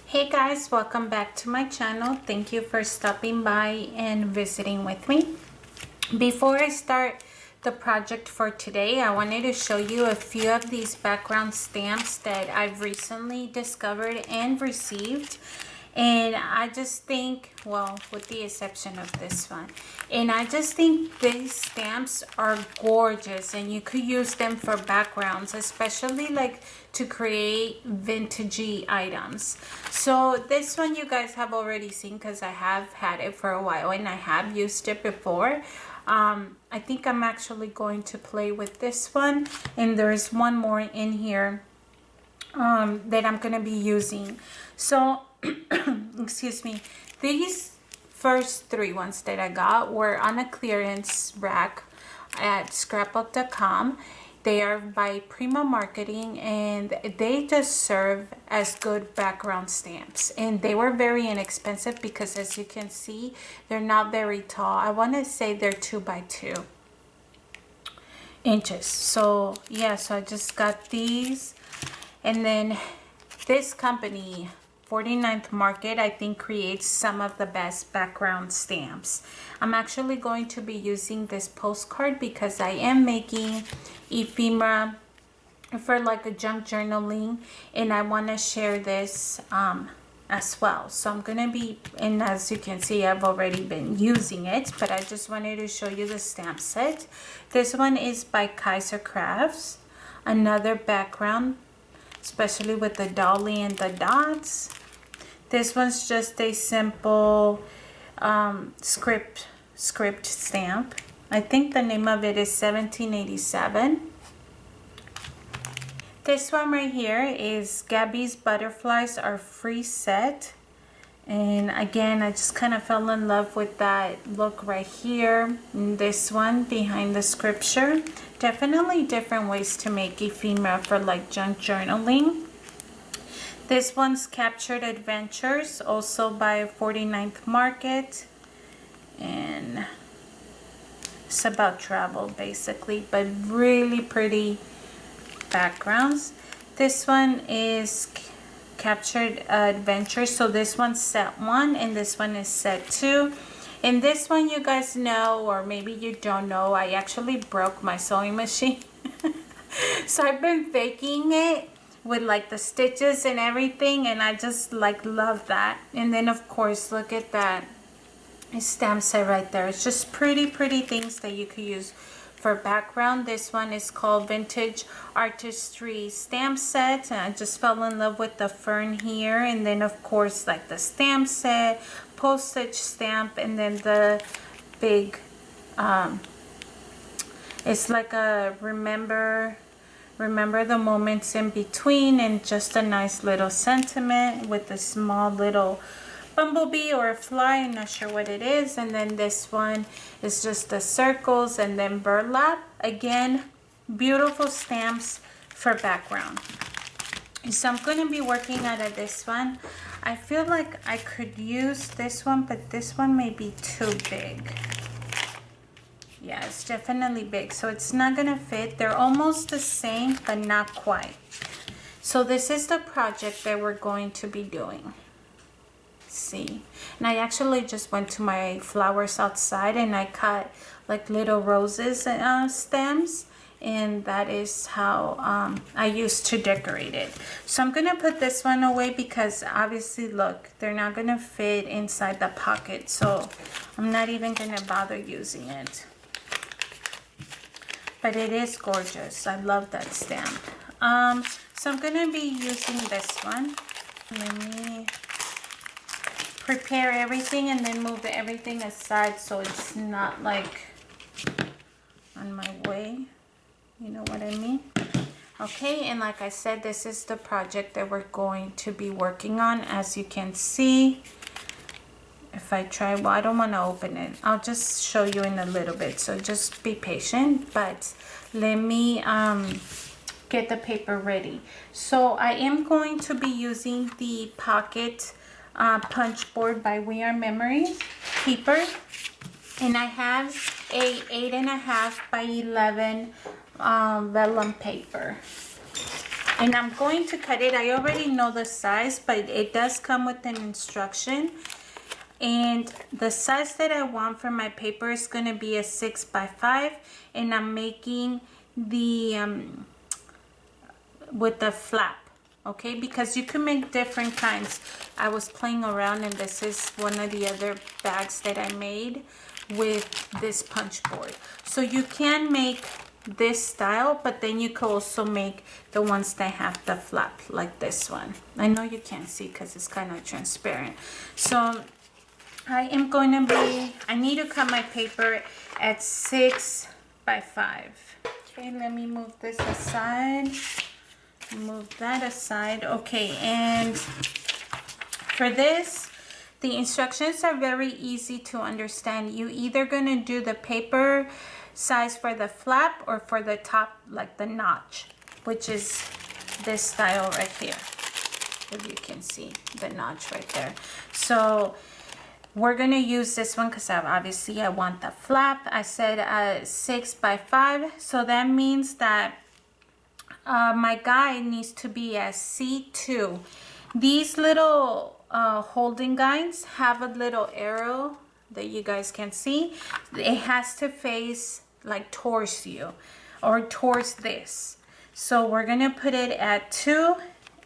Hey guys, welcome back to my channel. Thank you for stopping by and visiting with me. Before I start the project for today, I wanted to show you a few of these background stamps that I've recently discovered and received. And I just think, well, with the exception of this one, and I just think these stamps are gorgeous and you could use them for backgrounds, especially like to create vintagey items. So this one you guys have already seen because I have had it for a while and I have used it before. I think I'm actually going to play with this one, and there's one more in here that I'm going to be using. So excuse me, these first three ones that I got were on a clearance rack at scrapbook.com. They are by Prima Marketing and they just serve as good background stamps, and they were very inexpensive because, as you can see, they're not very tall. I want to say they're 2 by 2 inches. So yeah, so I just got these. And then this company, 49th Market, I think creates some of the best background stamps. I'm actually going to be using this postcard because I am making ephemera for like a junk journaling, and I want to share this as well. So I'm going to be, and as you can see, I've already been using it, but I just wanted to show you the stamp set. This one is by Krafts, another background, especially with the dolly and the dots. This one's just a simple script stamp. I think the name of it is 1787. This one right here is Gabby's Butterflies Are Free Set. And again, I just kind of fell in love with that look right here. And this one behind the scripture. Definitely different ways to make ephemera for like junk journaling. This one's Captured Adventures, also by 49th Market. And it's about travel basically, but really pretty backgrounds. This one is Captured Adventures. So this one's set 1 and this one is set 2. And this one, you guys know, or maybe you don't know, I actually broke my sewing machine. So I've been faking it with like the stitches and everything, and I just like love that. And then of course, look at that stamp set right there. It's just pretty things that you could use for background. This one is called Vintage Artistry Stamp Set, and I just fell in love with the fern here. And then of course, like the stamp set, postage stamp, and then the big it's like a remember the moments in between, and just a nice little sentiment with a small little bumblebee or a fly, I'm not sure what it is. And then this one is just the circles and then burlap. Again, beautiful stamps for background. So I'm going to be working out of this one. I feel like I could use this one, but this one may be too big. Yeah, it's definitely big, so it's not going to fit. They're almost the same, but not quite. So this is the project that we're going to be doing. See, and I actually just went to my flowers outside and I cut like little roses stems, and that is how I used to decorate it. So I'm gonna put this one away because obviously, look, they're not gonna fit inside the pocket, so I'm not even gonna bother using it. But it is gorgeous. I love that stamp. So I'm gonna be using this one. Let me prepare everything and then move everything aside so it's not like on my way. You know what I mean? Okay, and like I said, this is the project that we're going to be working on. As you can see, if I try, well, I don't want to open it. I'll just show you in a little bit, so just be patient. But let me get the paper ready. So I am going to be using the pocket punch board by We Are Memory Keeper, and I have a 8.5 by 11 vellum paper. And I'm going to cut it. I already know the size, but it does come with an instruction. And the size that I want for my paper is going to be a 6x5, and I'm making the with the flap, okay, because you can make different kinds. I was playing around, and this is one of the other bags that I made with this punch board. So you can make this style, but then you could also make the ones that have the flap, like this one. I know you can't see because it's kind of transparent. So I am going to be, I need to cut my paper at 6x5. Okay, let me move this aside. Move that aside. Okay, and for this, the instructions are very easy to understand. You either gonna do the paper size for the flap or for the top, like the notch, which is this style right here. If you can see the notch right there. So we're gonna use this one because obviously I want the flap. I said 6x5, so that means that my guide needs to be at C2. These little holding guides have a little arrow that you guys can see. It has to face like towards you or towards this. So we're gonna put it at 2,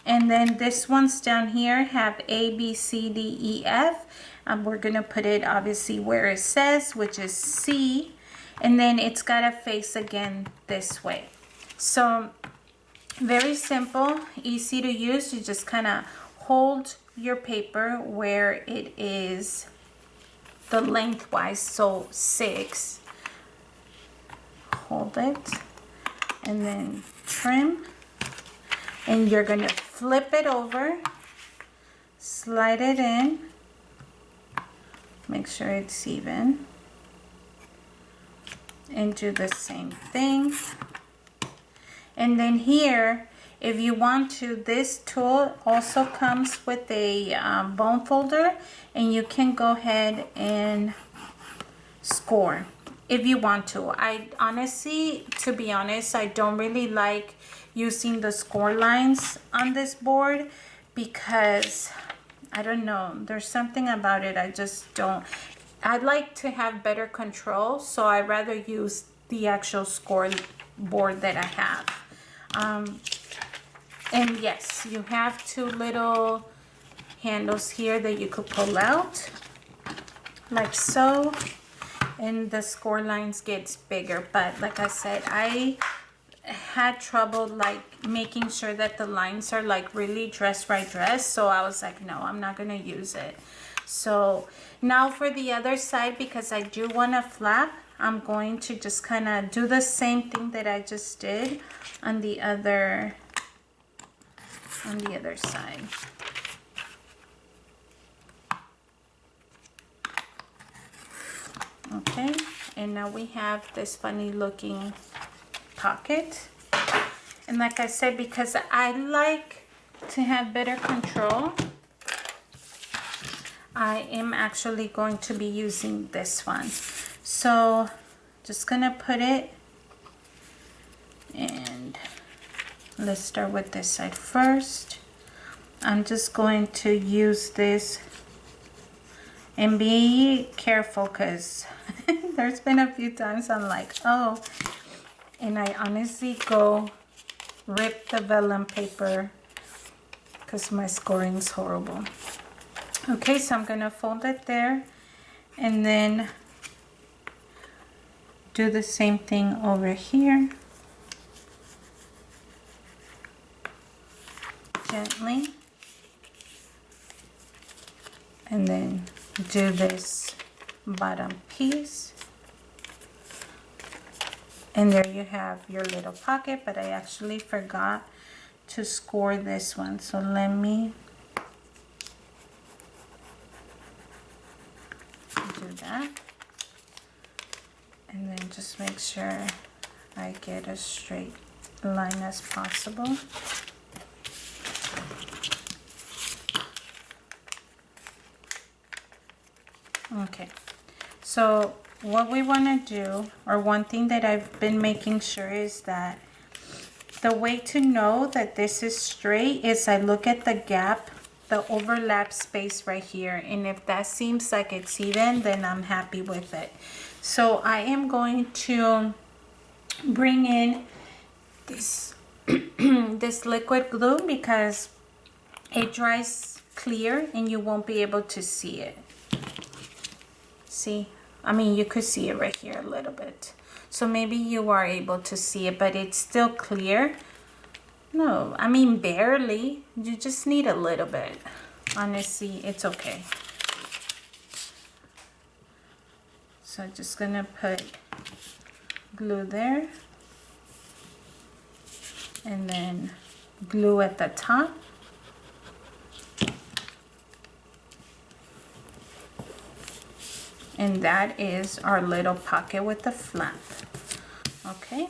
and then this one's down here have A, B, C, D, E, F. We're gonna put it obviously where it says, which is C, and then it's gotta face again this way. So very simple, easy to use. You just kind of hold your paper where it is the lengthwise, so 6. Hold it and then trim, and you're gonna flip it over, slide it in, make sure it's even, and do the same thing. And then here, if you want to, this tool also comes with a bone folder, and you can go ahead and score if you want to. I honestly, to be honest, I don't really like using the score lines on this board because I don't know, there's something about it I just don't. I'd like to have better control, so I'd rather use the actual score board that I have. And yes, you have 2 little handles here that you could pull out like so, and the score lines gets bigger. But like I said, I had trouble like making sure that the lines are like really dress by dress, so I was like, no, I'm not gonna use it. So now for the other side, because I do want to flap, I'm going to just kind of do the same thing that I just did on the other side. Okay, and now we have this funny looking pocket. And like I said, because I like to have better control, I am actually going to be using this one. So just gonna put it, and let's start with this side first. I'm just going to use this, and be careful because there's been a few times I'm like, oh, and I honestly go rip the vellum paper because my scoring is horrible. Okay, so I'm gonna fold it there, and then do the same thing over here. Gently. And then do this bottom piece. And there you have your little pocket, but I actually forgot to score this one. So let me do that. And then just make sure I get as straight line as possible. Okay, so what we want to do, or one thing that I've been making sure is that the way to know that this is straight is I look at the gap, the overlap space right here, and if that seems like it's even, then I'm happy with it. So I am going to bring in this this liquid glue because it dries clear and you won't be able to see it. See, I mean, you could see it right here a little bit, so maybe you are able to see it, but it's still clear. No, I mean barely. You just need a little bit. Honestly, it's okay. So I'm just gonna put glue there and then glue at the top. And that is our little pocket with the flap. Okay,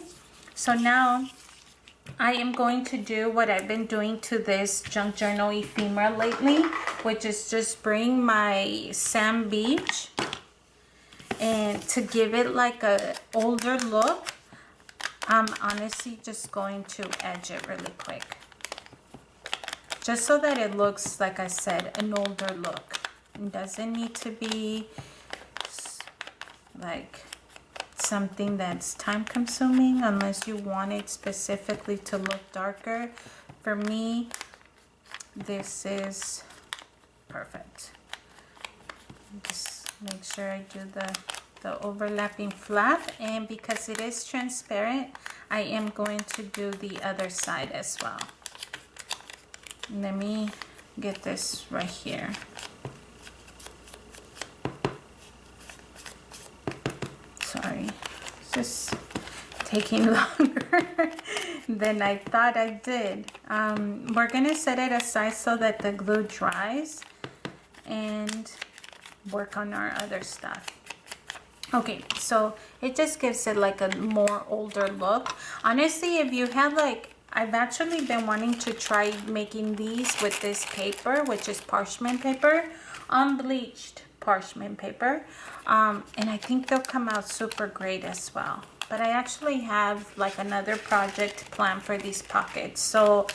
so now I am going to do what I've been doing to this junk journal ephemera lately, which is just bring my sand beach, and to give it like a older look, I'm honestly just going to edge it really quick, just so that it looks, like I said, an older look. It doesn't need to be like something that's time consuming unless you want it specifically to look darker. For me, this is perfect. Just make sure I do the overlapping flap, and because it is transparent, I am going to do the other side as well. Let me get this right here. Sorry, it's just taking longer than I thought I did. We're gonna set it aside so that the glue dries and work on our other stuff. Okay, so it just gives it like a more older look. Honestly, if you have like, I've actually been wanting to try making these with this paper, which is parchment paper, unbleached parchment paper, and I think they'll come out super great as well. But I actually have like another project planned for these pockets, so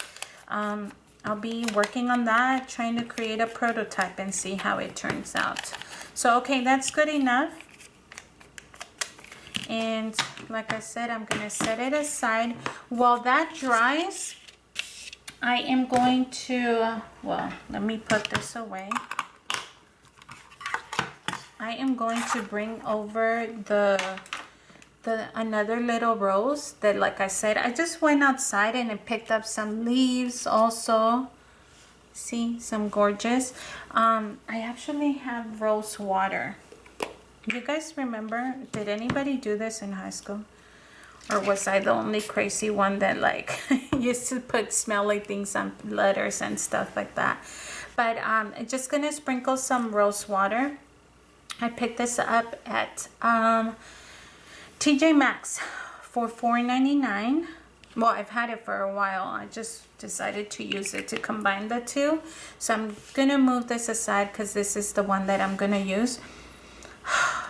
I'll be working on that, trying to create a prototype and see how it turns out. So okay, that's good enough. And like I said, I'm gonna set it aside. While that dries, I am going to, well, let me put this away. I am going to bring over the another little rose that, like I said, I just went outside and I picked up some leaves also. See, some gorgeous. I actually have rose water. You guys remember, did anybody do this in high school? Or was I the only crazy one that like used to put smelly things on letters and stuff like that? But I'm just gonna sprinkle some rose water. I picked this up at TJ Maxx for $4.99. Well, I've had it for a while. I just decided to use it to combine the two. So I'm gonna move this aside because this is the one that I'm gonna use.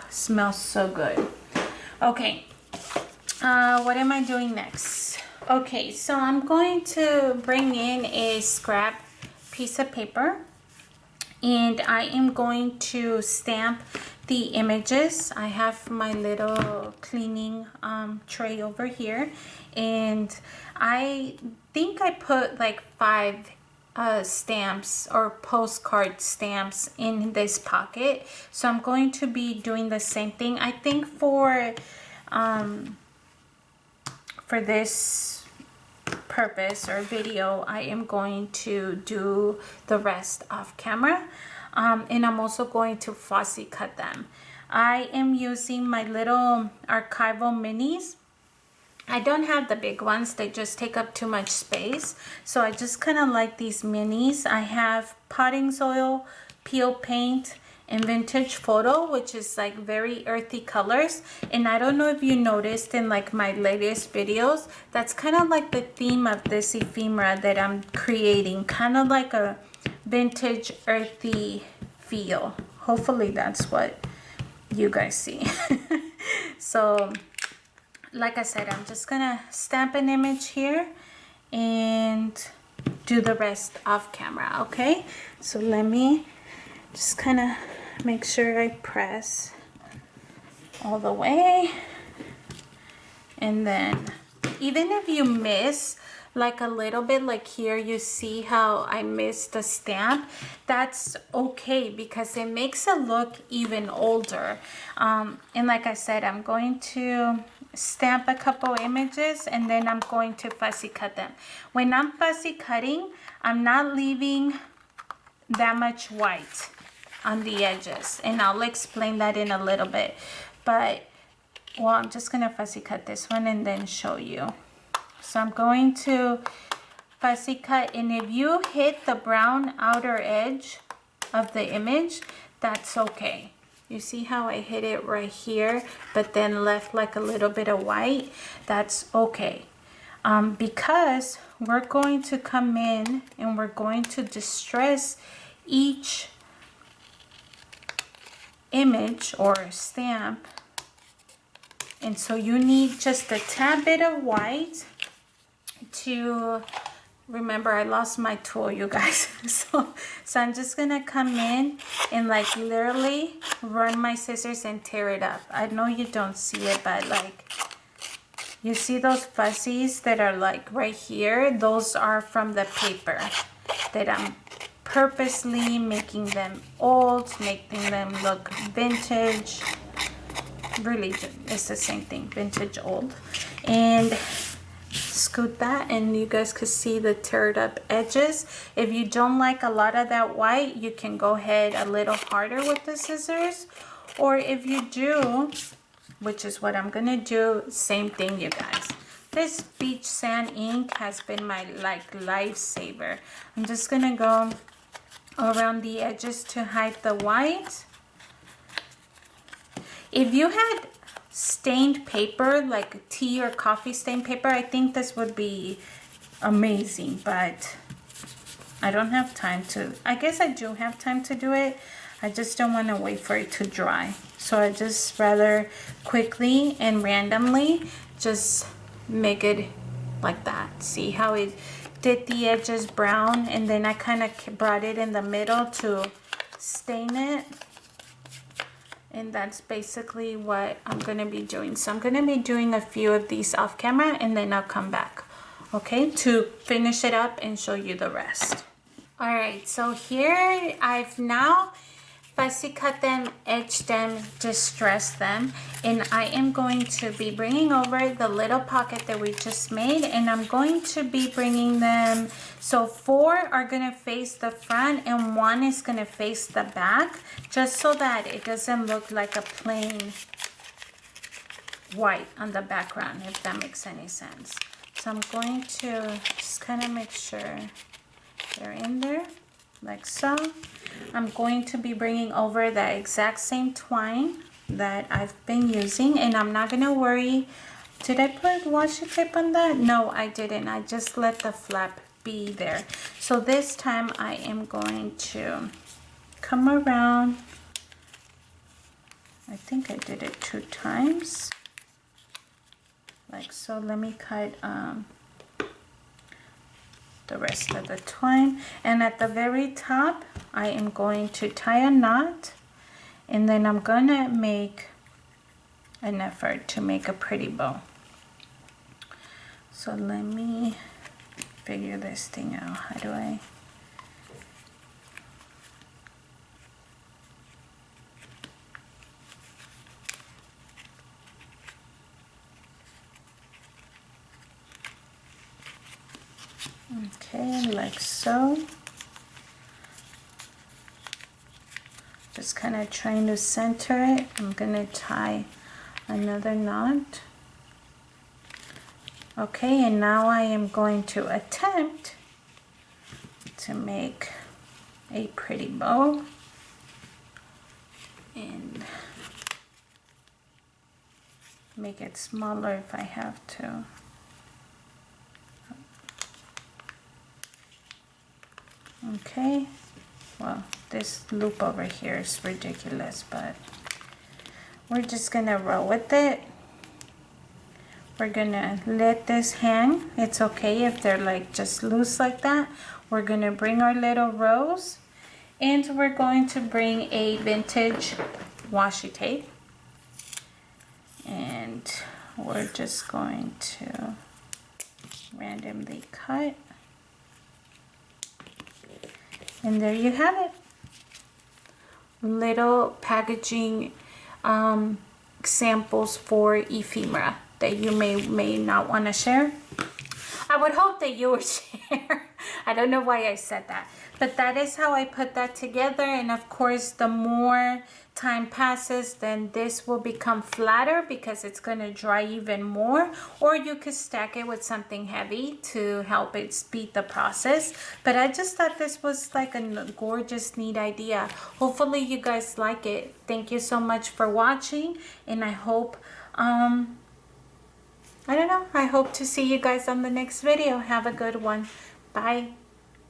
Smells so good. Okay, what am I doing next? Okay, so I'm going to bring in a scrap piece of paper, and I am going to stamp the images. I have my little cleaning tray over here, and I think I put like 5 stamps or postcard stamps in this pocket, so I'm going to be doing the same thing. I think for this purpose or video, I am going to do the rest off camera, and I'm also going to fussy cut them. I am using my little archival minis. I don't have the big ones, they just take up too much space, so I just kind of like these minis. I have potting soil, peel paint, and vintage photo, which is like very earthy colors. And I don't know if you noticed in like my latest videos, that's kind of like the theme of this ephemera that I'm creating, kind of like a vintage earthy feel. Hopefully that's what you guys see. So like I said, I'm just gonna stamp an image here, and do the rest off camera, okay? So let me just kind of make sure I press all the way. And then even if you miss like a little bit, like here you see how I missed the stamp, that's okay because it makes it look even older. And like I said, I'm going to stamp a couple images and then I'm going to fussy cut them. When I'm fussy cutting, I'm not leaving that much white on the edges, and I'll explain that in a little bit. But well, I'm just gonna fussy cut this one and then show you. So I'm going to fussy cut, and if you hit the brown outer edge of the image, that's okay. You see how I hit it right here, but then left like a little bit of white? That's okay. Because we're going to come in and we're going to distress each image or stamp. And so you need just a tad bit of white to, remember I lost my tool, you guys. So I'm just gonna come in and like literally run my scissors and tear it up. I know you don't see it, but like you see those fuzzies that are like right here? Those are from the paper that I'm purposely making them old, making them look vintage. Really, it's the same thing, vintage old. And scoot that, and you guys could see the teared up edges. If you don't like a lot of that white, you can go ahead a little harder with the scissors, or if you do, which is what I'm gonna do, same thing, you guys. This beach sand ink has been my like lifesaver. I'm just gonna go around the edges to hide the white. If you had stained paper, like tea or coffee stained paper, I think this would be amazing, but I don't have time to. I guess I do have time to do it. I just don't want to wait for it to dry. So I just rather quickly and randomly just make it like that. See how it did the edges brown, and then I kind of brought it in the middle to stain it. And that's basically what I'm going to be doing. So I'm going to be doing a few of these off camera, and then I'll come back, okay, to finish it up and show you the rest. All right, so here I've now fussy cut them, edged them, distressed them, and I am going to be bringing over the little pocket that we just made, and I'm going to be bringing them, so 4 are going to face the front and 1 is going to face the back, just so that it doesn't look like a plain white on the background, if that makes any sense. So I'm going to just kind of make sure they're in there, like so. I'm going to be bringing over the exact same twine that I've been using, and I'm not going to worry. Did I put washi tape on that? No, I didn't. I just let the flap be there. So this time I am going to come around. I think I did it 2 times. Like so. Let me cut the rest of the twine, and at the very top I am going to tie a knot, and then I'm gonna make an effort to make a pretty bow. So let me figure this thing out. How do I okay, like so. Just kind of trying to center it. I'm gonna tie another knot. Okay, and now I am going to attempt to make a pretty bow, and make it smaller if I have to. Okay, well, this loop over here is ridiculous, but we're just gonna roll with it. We're gonna let this hang. It's okay if they're like just loose like that. We're gonna bring our little rose, and we're going to bring a vintage washi tape, and we're just going to randomly cut, and there you have it. Little packaging samples for ephemera that you may not want to share. I would hope that you would share. I don't know why I said that, but that is how I put that together. And of course, the more time passes, then this will become flatter because it's going to dry even more. Or you could stack it with something heavy to help it speed the process. But I just thought this was like a gorgeous, neat idea. Hopefully you guys like it. Thank you so much for watching, and I hope I don't know, I hope to see you guys on the next video. Have a good one. Bye.